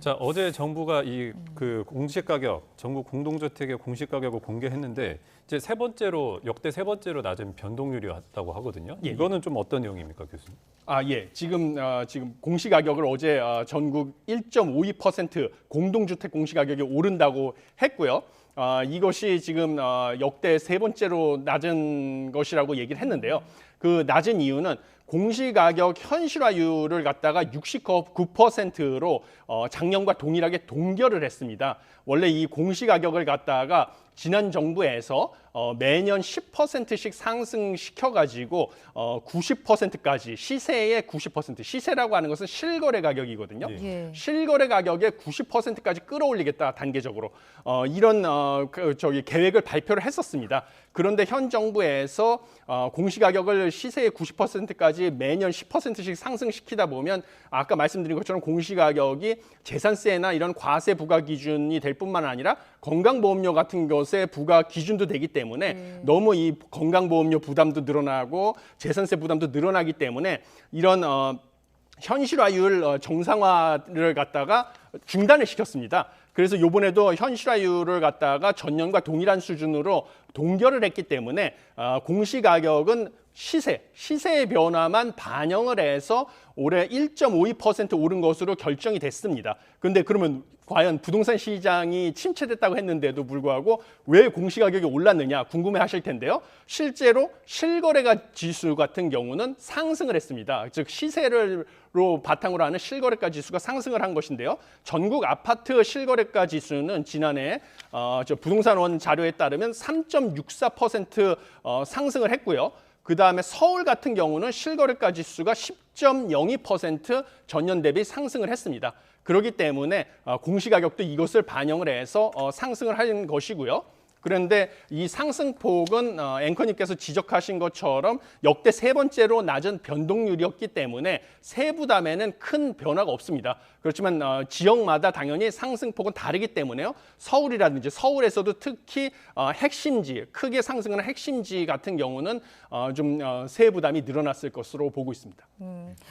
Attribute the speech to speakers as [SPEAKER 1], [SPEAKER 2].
[SPEAKER 1] 자, 어제 정부가 그 공시 가격, 전국 공동주택의 공시 가격을 공개했는데 이제 역대 세 번째로 낮은 변동률이었다고 하거든요.
[SPEAKER 2] 예.
[SPEAKER 1] 이거는 좀 어떤 내용입니까, 교수님?
[SPEAKER 2] 예. 지금 공시 가격을 어제 전국 1.52% 공동주택 공시 가격이 오른다고 했고요. 이것이 지금 역대 세 번째로 낮은 것이라고 얘기를 했는데요. 그 낮은 이유는 공시가격 현실화율을 갖다가 69%로 작년과 동일하게 동결을 했습니다. 원래 이 공시가격을 갖다가 지난 정부에서 매년 10%씩 상승시켜가지고 90%까지 시세의 90%, 시세라고 하는 것은 실거래 가격이거든요.
[SPEAKER 3] 예.
[SPEAKER 2] 실거래 가격의 90%까지 끌어올리겠다 단계적으로 이런 계획을 발표를 했었습니다. 그런데 현 정부에서 공시가격을 시세의 90%까지 매년 10%씩 상승시키다 보면 아까 말씀드린 것처럼 공시가격이 재산세나 이런 과세 부과 기준이 될 뿐만 아니라 건강보험료 같은 것의 부과 기준도 되기 때문에 너무 이 건강보험료 부담도 늘어나고 재산세 부담도 늘어나기 때문에 이런 현실화율 정상화를 갖다가 중단을 시켰습니다. 그래서 이번에도 현실화율을 갖다가 전년과 동일한 수준으로 동결을 했기 때문에 공시가격은 시세의 변화만 반영을 해서 올해 1.52% 오른 것으로 결정이 됐습니다. 그런데 그러면 과연 부동산 시장이 침체됐다고 했는데도 불구하고 왜 공시가격이 올랐느냐 궁금해 하실 텐데요. 실제로 실거래가 지수 같은 경우는 상승을 했습니다. 즉 시세로 바탕으로 하는 실거래가 지수가 상승을 한 것인데요. 전국 아파트 실거래가 지수는 지난해 부동산원 자료에 따르면 3.64% 상승을 했고요. 그 다음에 서울 같은 경우는 실거래가 지수가 10.02% 전년 대비 상승을 했습니다. 그렇기 때문에 공시가격도 이것을 반영을 해서 상승을 한 것이고요. 그런데 이 상승폭은 앵커님께서 지적하신 것처럼 역대 세 번째로 낮은 변동률이었기 때문에 세부담에는 큰 변화가 없습니다. 그렇지만 지역마다 당연히 상승폭은 다르기 때문에요. 서울이라든지 서울에서도 특히 핵심지, 크게 상승하는 핵심지 같은 경우는 좀 세부담이 늘어났을 것으로 보고 있습니다.